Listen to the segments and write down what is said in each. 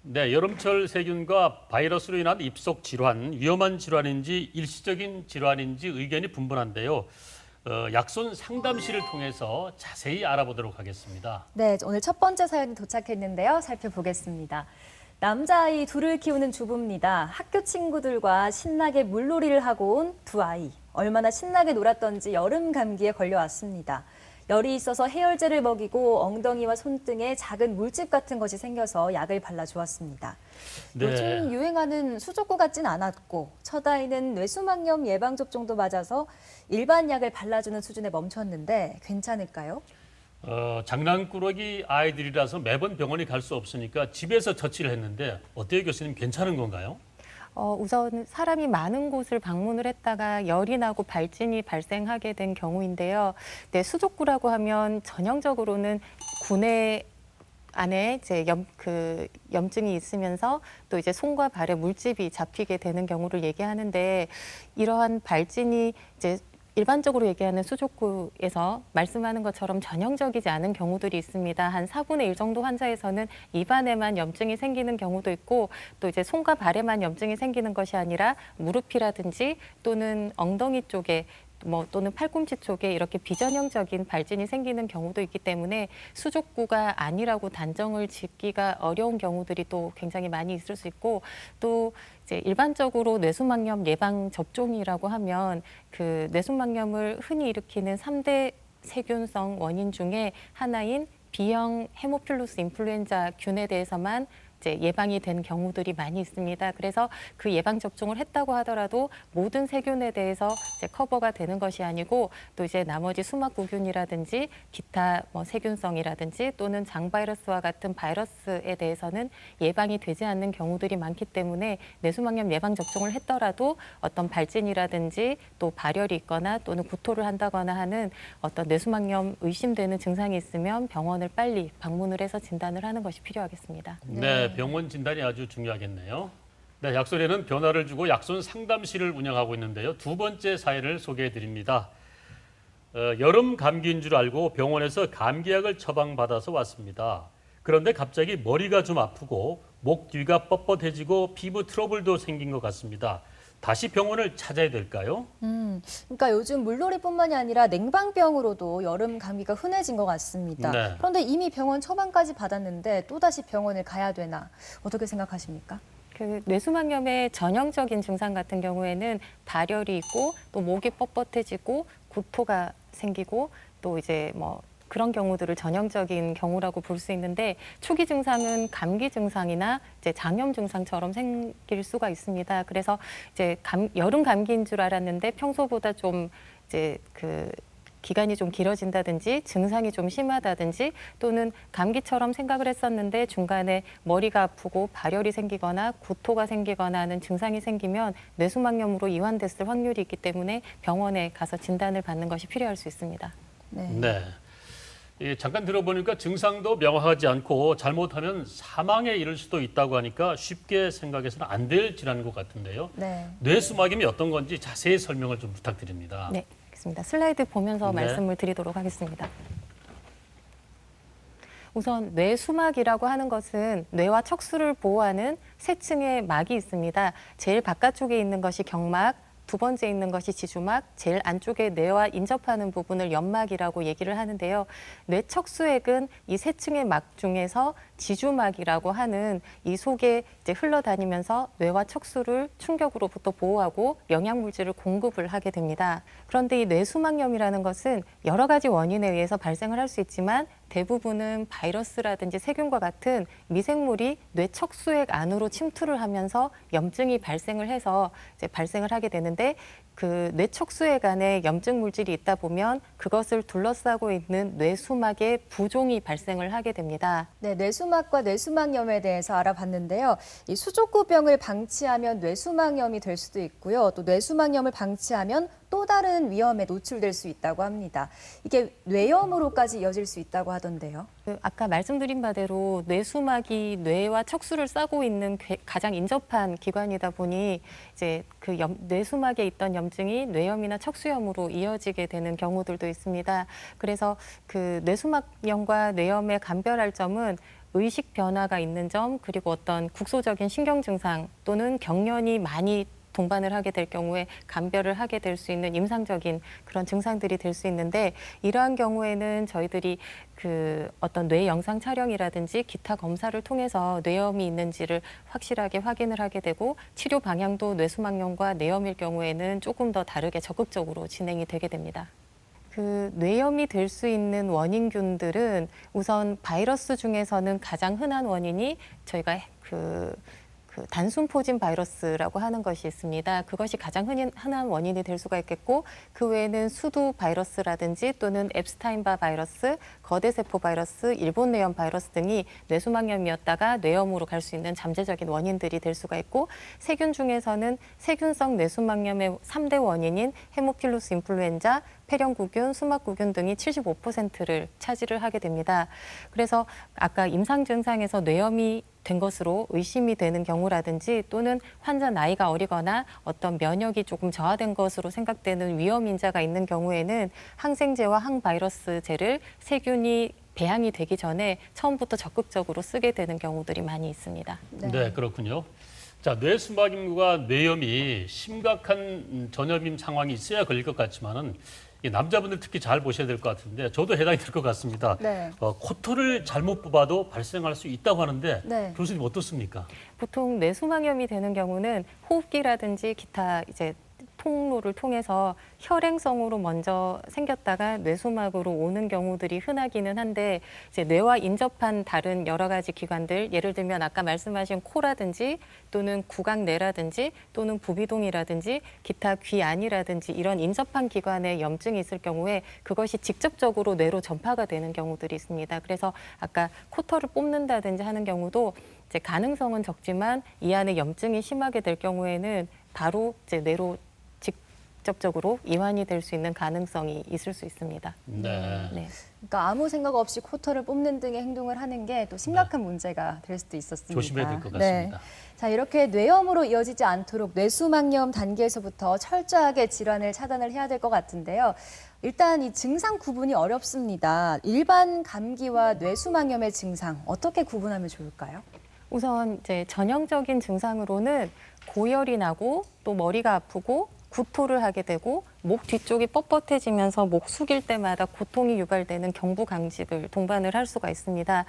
네, 여름철 세균과 바이러스로 인한 입속 질환, 위험한 질환인지 일시적인 질환인지 의견이 분분한데요. 약손 상담실을 통해서 자세히 알아보도록 하겠습니다. 네, 오늘 첫 번째 사연이 도착했는데요. 살펴보겠습니다. 남자아이 둘을 키우는 주부입니다. 학교 친구들과 신나게 물놀이를 하고 온 두 아이. 얼마나 신나게 놀았던지 여름 감기에 걸려왔습니다. 열이 있어서 해열제를 먹이고 엉덩이와 손등에 작은 물집 같은 것이 생겨서 약을 발라주었습니다. 네. 요즘 유행하는 수족구 같진 않았고 첫 아이는 뇌수막염 예방접종도 맞아서 일반 약을 발라주는 수준에 멈췄는데 괜찮을까요? 장난꾸러기 아이들이라서 매번 병원에 갈 수 없으니까 집에서 처치를 했는데 어때요, 교수님? 괜찮은 건가요? 우선 사람이 많은 곳을 방문을 했다가 열이 나고 발진이 발생하게 된 경우인데요. 네, 수족구라고 하면 전형적으로는 구내 안에 이제 염증이 있으면서 또 이제 손과 발에 물집이 잡히게 되는 경우를 얘기하는데, 이러한 발진이 이제 일반적으로 얘기하는 수족구에서 말씀하는 것처럼 전형적이지 않은 경우들이 있습니다. 한 4분의 1 정도 환자에서는 입안에만 염증이 생기는 경우도 있고, 또 이제 손과 발에만 염증이 생기는 것이 아니라 무릎이라든지 또는 엉덩이 쪽에 또는 팔꿈치 쪽에 이렇게 비전형적인 발진이 생기는 경우도 있기 때문에 수족구가 아니라고 단정을 짓기가 어려운 경우들이 또 굉장히 많이 있을 수 있고, 또 이제 일반적으로 뇌수막염 예방 접종이라고 하면 그 뇌수막염을 흔히 일으키는 3대 세균성 원인 중에 하나인 B형 헤모필루스 인플루엔자 균에 대해서만 이제 예방이 된 경우들이 많이 있습니다. 그래서 그 예방 접종을 했다고 하더라도 모든 세균에 대해서 이제 커버가 되는 것이 아니고, 또 이제 나머지 수막구균이라든지 기타 세균성이라든지 또는 장바이러스와 같은 바이러스에 대해서는 예방이 되지 않는 경우들이 많기 때문에 뇌수막염 예방 접종을 했더라도 어떤 발진이라든지 또 발열이 있거나 또는 구토를 한다거나 하는 어떤 뇌수막염 의심되는 증상이 있으면 병원을 빨리 방문을 해서 진단을 하는 것이 필요하겠습니다. 네, 병원 진단이 아주 중요하겠네요. 네, 약손에는 변화를 주고 약손 상담실을 운영하고 있는데요. 두 번째 사연을 소개해 드립니다. 여름 감기인 줄 알고 병원에서 감기약을 처방받아서 왔습니다. 그런데 갑자기 머리가 좀 아프고 목 뒤가 뻣뻣해지고 피부 트러블도 생긴 것 같습니다. 다시 병원을 찾아야 될까요? 그러니까 요즘 물놀이뿐만이 아니라 냉방병으로도 여름 감기가 흔해진 것 같습니다. 네. 그런데 이미 병원 처방까지 받았는데 또다시 병원을 가야 되나 어떻게 생각하십니까? 그 뇌수막염의 전형적인 증상 같은 경우에는 발열이 있고 또 목이 뻣뻣해지고 구토가 생기고 또 이제 그런 경우들을 전형적인 경우라고 볼 수 있는데, 초기 증상은 감기 증상이나 이제 장염 증상처럼 생길 수가 있습니다. 그래서 이제 여름 감기인 줄 알았는데 평소보다 좀 이제 기간이 좀 길어진다든지 증상이 좀 심하다든지 또는 감기처럼 생각을 했었는데 중간에 머리가 아프고 발열이 생기거나 구토가 생기거나 하는 증상이 생기면 뇌수막염으로 이완됐을 확률이 있기 때문에 병원에 가서 진단을 받는 것이 필요할 수 있습니다. 네. 잠깐 들어보니까 증상도 명확하지 않고 잘못하면 사망에 이를 수도 있다고 하니까 쉽게 생각해서는 안 될 질환인 것 같은데요. 네. 뇌수막염이 어떤 건지 자세히 설명을 좀 부탁드립니다. 네, 알겠습니다. 슬라이드 보면서 네. 말씀을 드리도록 하겠습니다. 우선 뇌수막이라고 하는 것은 뇌와 척수를 보호하는 세 층의 막이 있습니다. 제일 바깥쪽에 있는 것이 경막, 두 번째 있는 것이 지주막, 제일 안쪽에 뇌와 인접하는 부분을 연막이라고 얘기를 하는데요. 뇌척수액은 이 세 층의 막 중에서 지주막이라고 하는 이 속에 이제 흘러다니면서 뇌와 척수를 충격으로부터 보호하고 영양물질을 공급을 하게 됩니다. 그런데 이 뇌수막염이라는 것은 여러 가지 원인에 의해서 발생을 할 수 있지만 대부분은 바이러스라든지 세균과 같은 미생물이 뇌척수액 안으로 침투를 하면서 염증이 발생을 해서 이제 발생을 하게 되는데, 그 뇌척수액 안에 염증 물질이 있다 보면 그것을 둘러싸고 있는 뇌수막에 부종이 발생을 하게 됩니다. 네, 뇌수막과 뇌수막염에 대해서 알아봤는데요. 이 수족구병을 방치하면 뇌수막염이 될 수도 있고요. 또 뇌수막염을 방치하면 또 다른 위험에 노출될 수 있다고 합니다. 이게 뇌염으로까지 이어질 수 있다고 하던데요. 아까 말씀드린 바대로 뇌수막이 뇌와 척수를 싸고 있는 가장 인접한 기관이다 보니 이제 뇌수막에 있던 염증이 뇌염이나 척수염으로 이어지게 되는 경우들도 있습니다. 그래서 그 뇌수막염과 뇌염의 감별할 점은 의식 변화가 있는 점, 그리고 어떤 국소적인 신경 증상 또는 경련이 많이 동반을 하게 될 경우에 감별을 하게 될 수 있는 임상적인 그런 증상들이 될 수 있는데, 이러한 경우에는 저희들이 그 어떤 뇌 영상 촬영이라든지 기타 검사를 통해서 뇌염이 있는지를 확실하게 확인을 하게 되고, 치료 방향도 뇌수막염과 뇌염일 경우에는 조금 더 다르게 적극적으로 진행이 되게 됩니다. 그 뇌염이 될 수 있는 원인균들은 우선 바이러스 중에서는 가장 흔한 원인이 저희가 그 단순 포진 바이러스라고 하는 것이 있습니다. 그것이 가장 흔한 원인이 될 수가 있겠고, 그 외에는 수두 바이러스라든지 또는 앱스타인바 바이러스, 거대세포 바이러스, 일본 뇌염 바이러스 등이 뇌수막염이었다가 뇌염으로 갈 수 있는 잠재적인 원인들이 될 수가 있고, 세균 중에서는 세균성 뇌수막염의 3대 원인인 헤모필루스 인플루엔자, 폐렴구균, 수막구균 등이 75%를 차지를 하게 됩니다. 그래서 아까 임상 증상에서 뇌염이 된 것으로 의심이 되는 경우라든지, 또는 환자 나이가 어리거나 어떤 면역이 조금 저하된 것으로 생각되는 위험 인자가 있는 경우에는 항생제와 항바이러스제를 세균이 배양이 되기 전에 처음부터 적극적으로 쓰게 되는 경우들이 많이 있습니다. 네, 그렇군요. 자, 뇌수막염과 뇌염이 심각한 전염임 상황이 있어야 걸릴 것 같지만은 이 남자분들 특히 잘 보셔야 될 것 같은데, 저도 해당이 될 것 같습니다. 네. 코털을 잘못 뽑아도 발생할 수 있다고 하는데 네. 교수님 어떻습니까? 보통 뇌수막염이 되는 경우는 호흡기라든지 기타 이제 통로를 통해서 혈행성으로 먼저 생겼다가 뇌수막으로 오는 경우들이 흔하기는 한데, 이제 뇌와 인접한 다른 여러 가지 기관들, 예를 들면 아까 말씀하신 코라든지 또는 구강내라든지 또는 부비동이라든지 기타 귀 안이라든지 이런 인접한 기관에 염증이 있을 경우에 그것이 직접적으로 뇌로 전파가 되는 경우들이 있습니다. 그래서 아까 코털을 뽑는다든지 하는 경우도 이제 가능성은 적지만 이 안에 염증이 심하게 될 경우에는 바로 이제 뇌로 직접적으로 이완이 될 수 있는 가능성이 있을 수 있습니다. 네. 네. 그러니까 아무 생각 없이 코털을 뽑는 등의 행동을 하는 게 또 심각한 문제가 될 수도 있었습니다. 조심해야 될 것 네. 같습니다. 자, 이렇게 뇌염으로 이어지지 않도록 뇌수막염 단계에서부터 철저하게 질환을 차단을 해야 될 것 같은데요. 일단 이 증상 구분이 어렵습니다. 일반 감기와 뇌수막염의 증상 어떻게 구분하면 좋을까요? 우선 이제 전형적인 증상으로는 고열이 나고 또 머리가 아프고 구토를 하게 되고 목 뒤쪽이 뻣뻣해지면서 목 숙일 때마다 고통이 유발되는 경부강직을 동반을 할 수가 있습니다.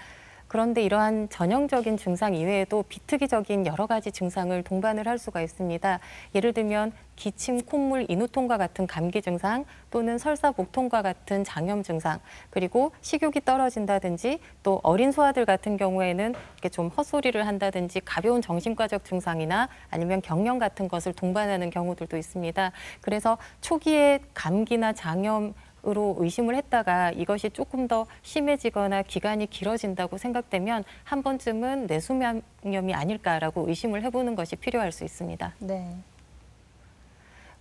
그런데 이러한 전형적인 증상 이외에도 비특이적인 여러 가지 증상을 동반을 할 수가 있습니다. 예를 들면 기침, 콧물, 인후통과 같은 감기 증상, 또는 설사, 목통과 같은 장염 증상, 그리고 식욕이 떨어진다든지, 또 어린 소아들 같은 경우에는 이렇게 좀 헛소리를 한다든지 가벼운 정신과적 증상이나 아니면 경련 같은 것을 동반하는 경우들도 있습니다. 그래서 초기에 감기나 장염 으로 의심을 했다가 이것이 조금 더 심해지거나 기간이 길어진다고 생각되면 한 번쯤은 뇌수막염이 아닐까라고 의심을 해보는 것이 필요할 수 있습니다. 네.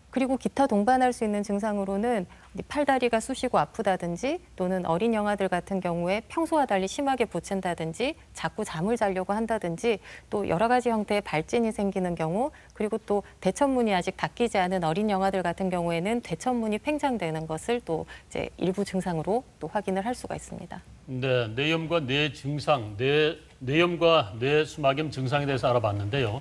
그리고 기타 동반할 수 있는 증상으로는 팔다리가 쑤시고 아프다든지, 또는 어린 영아들 같은 경우에 평소와 달리 심하게 부친다든지, 자꾸 잠을 자려고 한다든지, 또 여러 가지 형태의 발진이 생기는 경우, 그리고 또 대천문이 아직 닫히지 않은 어린 영아들 같은 경우에는 대천문이 팽창되는 것을 또 이제 일부 증상으로 또 확인을 할 수가 있습니다. 네, 뇌염과 뇌 증상, 뇌염과 뇌수막염 증상에 대해서 알아봤는데요.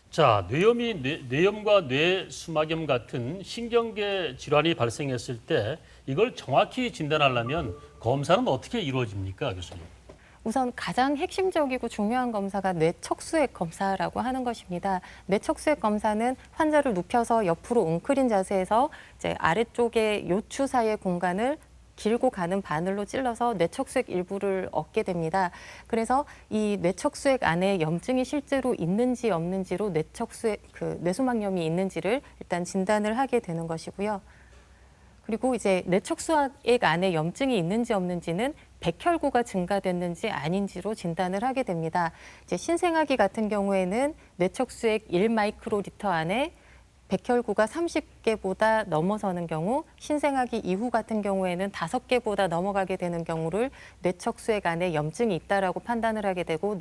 자, 뇌염과 뇌수막염 같은 신경계 질환이 발생했을 때 이걸 정확히 진단하려면 검사는 어떻게 이루어집니까, 교수님? 우선 가장 핵심적이고 중요한 검사가 뇌척수액 검사라고 하는 것입니다. 뇌척수액 검사는 환자를 눕혀서 옆으로 웅크린 자세에서 이제 아래쪽에 요추 사이의 공간을 길고 가는 바늘로 찔러서 뇌척수액 일부를 얻게 됩니다. 그래서 이 뇌척수액 안에 염증이 실제로 있는지 없는지로 뇌수막염이 있는지를 일단 진단을 하게 되는 것이고요. 그리고 이제 뇌척수액 안에 염증이 있는지 없는지는 백혈구가 증가됐는지 아닌지로 진단을 하게 됩니다. 이제 신생아기 같은 경우에는 뇌척수액 1마이크로리터 안에 백혈구가 30개보다 넘어서는 경우, 신생아기 이후 같은 경우에는 5개보다 넘어가게 되는 경우를 뇌척수액 안에 염증이 있다라고 판단을 하게 되고,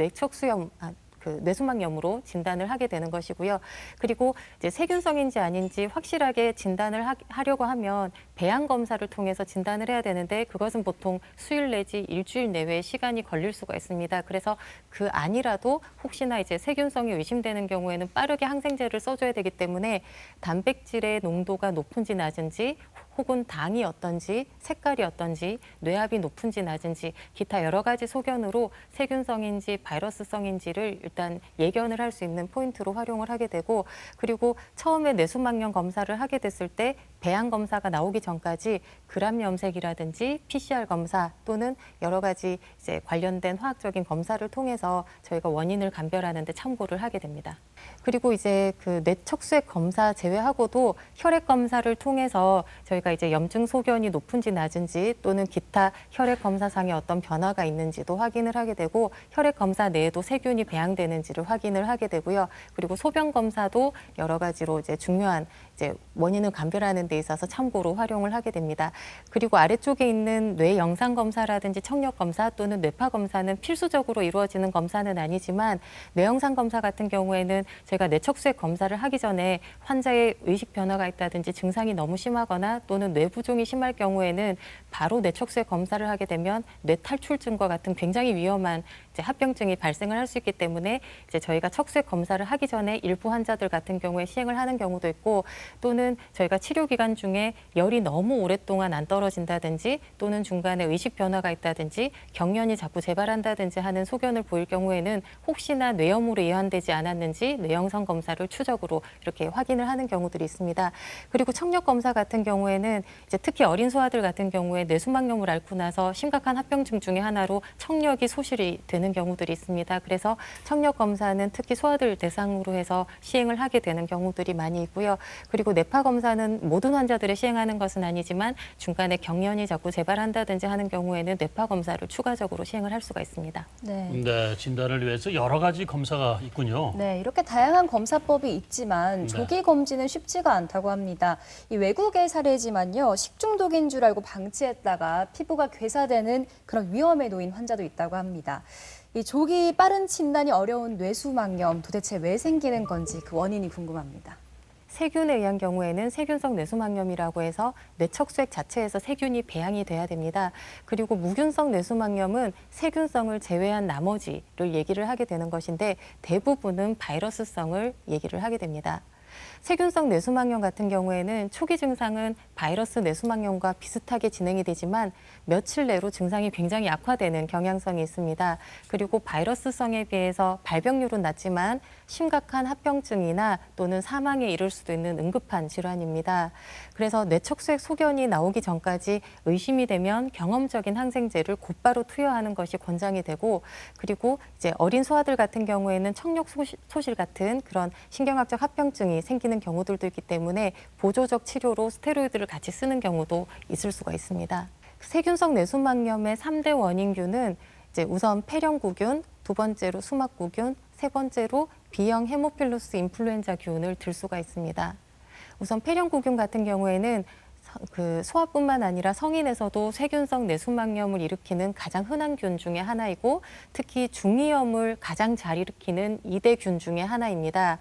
그 뇌수막염으로 진단을 하게 되는 것이고요. 그리고 이제 세균성인지 아닌지 확실하게 진단을 하려고 하면 배양 검사를 통해서 진단을 해야 되는데 그것은 보통 수일 내지 일주일 내외의 시간이 걸릴 수가 있습니다. 그래서 그 안이라도 혹시나 이제 세균성이 의심되는 경우에는 빠르게 항생제를 써줘야 되기 때문에 단백질의 농도가 높은지 낮은지 혹은 당이 어떤지, 색깔이 어떤지, 뇌압이 높은지 낮은지 기타 여러 가지 소견으로 세균성인지 바이러스성인지를 일단 예견을 할 수 있는 포인트로 활용을 하게 되고 그리고 처음에 뇌수막염 검사를 하게 됐을 때 배양 검사가 나오기 전까지 그람 염색이라든지 PCR 검사 또는 여러 가지 이제 관련된 화학적인 검사를 통해서 저희가 원인을 감별하는 데 참고를 하게 됩니다. 그리고 이제 그 뇌척수액 검사 제외하고도 혈액 검사를 통해서 저희가 이제 염증 소견이 높은지 낮은지 또는 기타 혈액 검사상에 어떤 변화가 있는지도 확인을 하게 되고 혈액 검사 내에도 세균이 배양되는지를 확인을 하게 되고요. 그리고 소변 검사도 여러 가지로 이제 중요한 이제 원인을 감별하는 데 있어서 참고로 활용을 하게 됩니다. 그리고 아래쪽에 있는 뇌 영상 검사라든지 청력 검사 또는 뇌파 검사는 필수적으로 이루어지는 검사는 아니지만 뇌 영상 검사 같은 경우에는 저희가 뇌척수액 검사를 하기 전에 환자의 의식 변화가 있다든지 증상이 너무 심하거나 또는 뇌부종이 심할 경우에는 바로 뇌척수액 검사를 하게 되면 뇌탈출증과 같은 굉장히 위험한 이제 합병증이 발생을 할 수 있기 때문에 이제 저희가 척수액 검사를 하기 전에 일부 환자들 같은 경우에 시행을 하는 경우도 있고 또는 저희가 치료 기간 중에 열이 너무 오랫동안 안 떨어진다든지 또는 중간에 의식 변화가 있다든지 경련이 자꾸 재발한다든지 하는 소견을 보일 경우에는 혹시나 뇌염으로 예환되지 않았는지 뇌영상 검사를 추적으로 이렇게 확인을 하는 경우들이 있습니다. 그리고 청력 검사 같은 경우에는 이제 특히 어린 소아들 같은 경우에 뇌수막염을 앓고 나서 심각한 합병증 중에 하나로 청력이 소실이 되는 경우들이 있습니다. 그래서 청력 검사는 특히 소아들 대상으로 해서 시행을 하게 되는 경우들이 많이 있고요. 그리고 뇌파 검사는 모든 환자들이 시행하는 것은 아니지만 중간에 경련이 자꾸 재발한다든지 하는 경우에는 뇌파 검사를 추가적으로 시행을 할 수가 있습니다. 네. 네, 진단을 위해서 여러 가지 검사가 있군요. 네, 이렇게 다양한 검사법이 있지만 네. 조기 검진은 쉽지가 않다고 합니다. 이 외국의 사례지만요, 식중독인 줄 알고 방치했다가 피부가 괴사되는 그런 위험에 놓인 환자도 있다고 합니다. 이 조기 빠른 진단이 어려운 뇌수막염 도대체 왜 생기는 건지 그 원인이 궁금합니다. 세균에 의한 경우에는 세균성 뇌수막염이라고 해서 뇌척수액 자체에서 세균이 배양이 돼야 됩니다. 그리고 무균성 뇌수막염은 세균성을 제외한 나머지를 얘기를 하게 되는 것인데 대부분은 바이러스성을 얘기를 하게 됩니다. 세균성 뇌수막염 같은 경우에는 초기 증상은 바이러스 뇌수막염과 비슷하게 진행이 되지만 며칠 내로 증상이 굉장히 악화되는 경향성이 있습니다. 그리고 바이러스성에 비해서 발병률은 낮지만 심각한 합병증이나 또는 사망에 이를 수도 있는 응급한 질환입니다. 그래서 뇌척수액 소견이 나오기 전까지 의심이 되면 경험적인 항생제를 곧바로 투여하는 것이 권장이 되고 그리고 이제 어린 소아들 같은 경우에는 청력 소실 같은 그런 신경학적 합병증이 생기는 경우들도 있기 때문에 보조적 치료로 스테로이드를 같이 쓰는 경우도 있을 수가 있습니다. 세균성 뇌수막염의 3대 원인균은 이제 우선 폐렴구균, 두 번째로 수막구균, 세 번째로 B형 헤모필루스 인플루엔자균을 들 수가 있습니다. 우선 폐렴구균 같은 경우에는 그 소아뿐만 아니라 성인에서도 세균성 뇌수막염을 일으키는 가장 흔한 균 중에 하나이고 특히 중이염을 가장 잘 일으키는 2대 균 중에 하나입니다.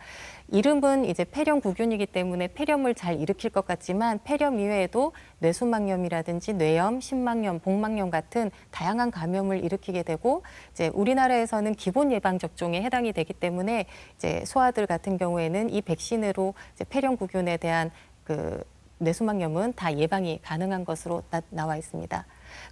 이름은 이제 폐렴구균이기 때문에 폐렴을 잘 일으킬 것 같지만 폐렴 이외에도 뇌수막염이라든지 뇌염, 신막염, 복막염 같은 다양한 감염을 일으키게 되고 이제 우리나라에서는 기본 예방 접종에 해당이 되기 때문에 이제 소아들 같은 경우에는 이 백신으로 이제 폐렴구균에 대한 그 뇌수막염은 다 예방이 가능한 것으로 나와 있습니다.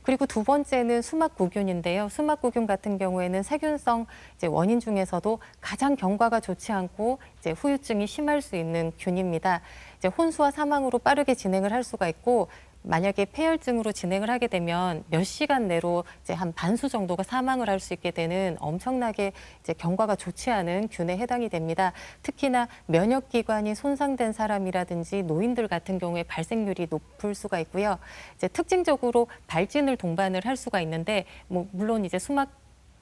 그리고 두 번째는 수막구균인데요. 수막구균 같은 경우에는 세균성 이제 원인 중에서도 가장 경과가 좋지 않고 이제 후유증이 심할 수 있는 균입니다. 이제 혼수와 사망으로 빠르게 진행을 할 수가 있고 만약에 폐혈증으로 진행을 하게 되면 몇 시간 내로 이제 한 반수 정도가 사망을 할 수 있게 되는 엄청나게 이제 경과가 좋지 않은 균에 해당이 됩니다. 특히나 면역기관이 손상된 사람이라든지 노인들 같은 경우에 발생률이 높을 수가 있고요. 이제 특징적으로 발진을 동반을 할 수가 있는데 물론 이제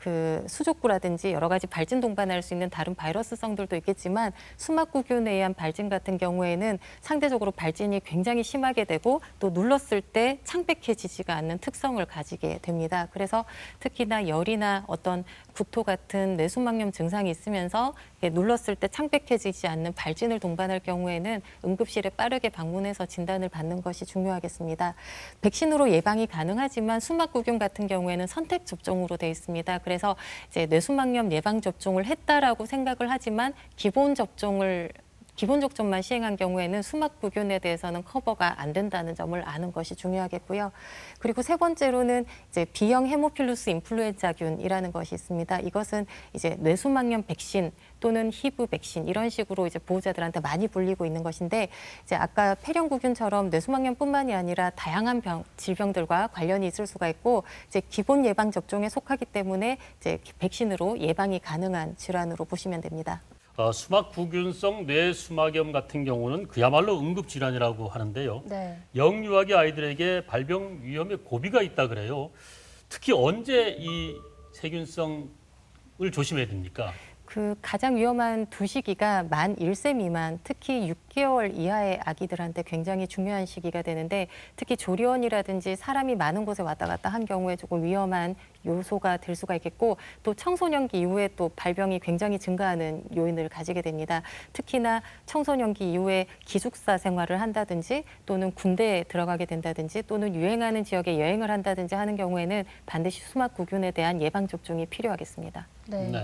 그 수족구라든지 여러 가지 발진 동반할 수 있는 다른 바이러스성들도 있겠지만 수막구균에 의한 발진 같은 경우에는 상대적으로 발진이 굉장히 심하게 되고 또 눌렀을 때 창백해지지가 않는 특성을 가지게 됩니다. 그래서 특히나 열이나 어떤 구토 같은 뇌수막염 증상이 있으면서 눌렀을 때 창백해지지 않는 발진을 동반할 경우에는 응급실에 빠르게 방문해서 진단을 받는 것이 중요하겠습니다. 백신으로 예방이 가능하지만 수막구균 같은 경우에는 선택 접종으로 되어 있습니다. 그래서 이제 뇌수막염 예방 접종을 했다라고 생각을 하지만 기본 접종만 시행한 경우에는 수막구균에 대해서는 커버가 안 된다는 점을 아는 것이 중요하겠고요. 그리고 세 번째로는 이제 B형 헤모필루스 인플루엔자균이라는 것이 있습니다. 이것은 이제 뇌수막염 백신 또는 히브 백신 이런 식으로 이제 보호자들한테 많이 불리고 있는 것인데 이제 아까 폐렴구균처럼 뇌수막염뿐만이 아니라 다양한 질병들과 관련이 있을 수가 있고 이제 기본 예방 접종에 속하기 때문에 이제 백신으로 예방이 가능한 질환으로 보시면 됩니다. 수막구균성 뇌수막염 같은 경우는 그야말로 응급질환이라고 하는데요. 네. 영유아기 아이들에게 발병 위험에 고비가 있다 그래요. 특히 언제 이 세균성을 조심해야 됩니까? 그 가장 위험한 두 시기가 만 1세 미만, 특히 6개월 이하의 아기들한테 굉장히 중요한 시기가 되는데 특히 조리원이라든지 사람이 많은 곳에 왔다 갔다 한 경우에 조금 위험한 요소가 될 수가 있겠고 또 청소년기 이후에 또 발병이 굉장히 증가하는 요인을 가지게 됩니다. 특히나 청소년기 이후에 기숙사 생활을 한다든지 또는 군대에 들어가게 된다든지 또는 유행하는 지역에 여행을 한다든지 하는 경우에는 반드시 수막구균에 대한 예방접종이 필요하겠습니다. 네. 네.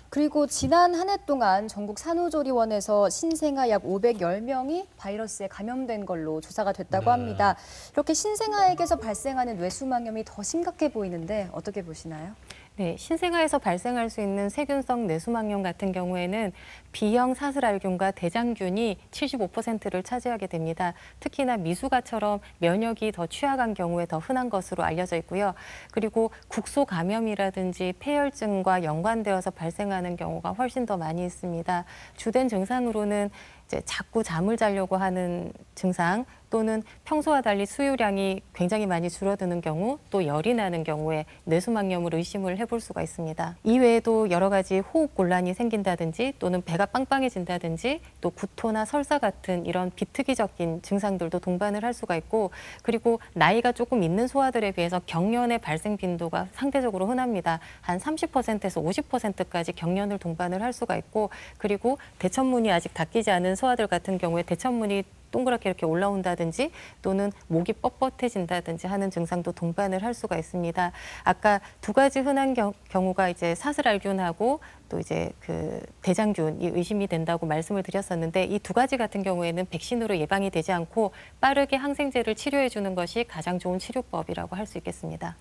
그리고 지난 한 해 동안 전국 산후조리원에서 신생아 약 510명이 바이러스에 감염된 걸로 조사가 됐다고 네. 합니다. 이렇게 신생아에게서 발생하는 뇌수막염이 더 심각해 보이는데 어떻게 보시나요? 네, 신생아에서 발생할 수 있는 세균성 뇌수막염 같은 경우에는 B형 사슬알균과 대장균이 75%를 차지하게 됩니다. 특히나 미숙아처럼 면역이 더 취약한 경우에 더 흔한 것으로 알려져 있고요. 그리고 국소 감염이라든지 폐혈증과 연관되어서 발생하는 경우가 훨씬 더 많이 있습니다. 주된 증상으로는 이제 자꾸 잠을 자려고 하는 증상 또는 평소와 달리 수유량이 굉장히 많이 줄어드는 경우 또 열이 나는 경우에 뇌수막염을 의심을 해볼 수가 있습니다. 이외에도 여러 가지 호흡 곤란이 생긴다든지 또는 배가 빵빵해진다든지 또 구토나 설사 같은 이런 비특이적인 증상들도 동반을 할 수가 있고 그리고 나이가 조금 있는 소아들에 비해서 경련의 발생 빈도가 상대적으로 흔합니다. 한 30%에서 50%까지 경련을 동반을 할 수가 있고 그리고 대천문이 아직 닫히지 않은 소아들 같은 경우에 대천문이 동그랗게 이렇게 올라온다든지 또는 목이 뻣뻣해진다든지 하는 증상도 동반을 할 수가 있습니다. 아까 두 가지 흔한 경우가 이제 사슬알균하고 또 이제 그 대장균이 의심이 된다고 말씀을 드렸었는데 이 두 가지 같은 경우에는 백신으로 예방이 되지 않고 빠르게 항생제를 치료해 주는 것이 가장 좋은 치료법이라고 할 수 있겠습니다.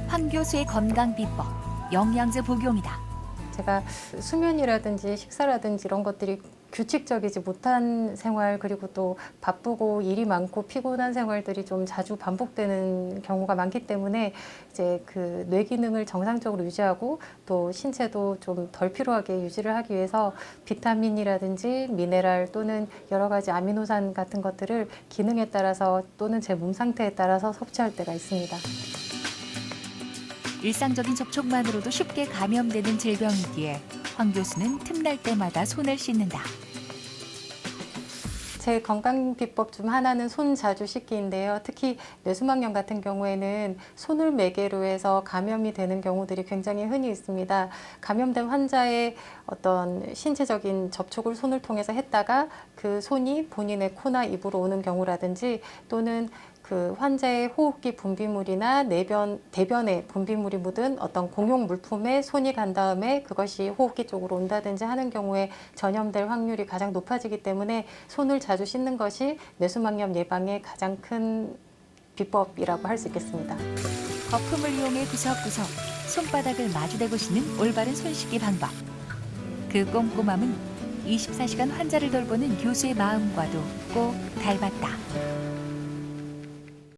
황 교수의 건강 비법, 영양제 복용이다. 제가 수면이라든지 식사라든지 이런 것들이 규칙적이지 못한 생활 그리고 또 바쁘고 일이 많고 피곤한 생활들이 좀 자주 반복되는 경우가 많기 때문에 이제 그 뇌 기능을 정상적으로 유지하고 또 신체도 좀 덜 피로하게 유지를 하기 위해서 비타민이라든지 미네랄 또는 여러 가지 아미노산 같은 것들을 기능에 따라서 또는 제 몸 상태에 따라서 섭취할 때가 있습니다. 일상적인 접촉만으로도 쉽게 감염되는 질병이기에 황 교수는 틈날 때마다 손을 씻는다. 제 건강 비법 중 하나는 손 자주 씻기인데요. 특히 뇌수막염 같은 경우에는 손을 매개로 해서 감염이 되는 경우들이 굉장히 흔히 있습니다. 감염된 환자의 어떤 신체적인 접촉을 손을 통해서 했다가 그 손이 본인의 코나 입으로 오는 경우라든지 또는 그 환자의 호흡기 분비물이나 대변에 분비물이 묻은 어떤 공용 물품에 손이 간 다음에 그것이 호흡기 쪽으로 온다든지 하는 경우에 전염될 확률이 가장 높아지기 때문에 손을 자주 씻는 것이 뇌수막염 예방의 가장 큰 비법이라고 할 수 있겠습니다. 거품을 이용해 구석구석 손바닥을 마주대고 씻는 올바른 손 씻기 방법. 그 꼼꼼함은 24시간 환자를 돌보는 교수의 마음과도 꼭 닮았다.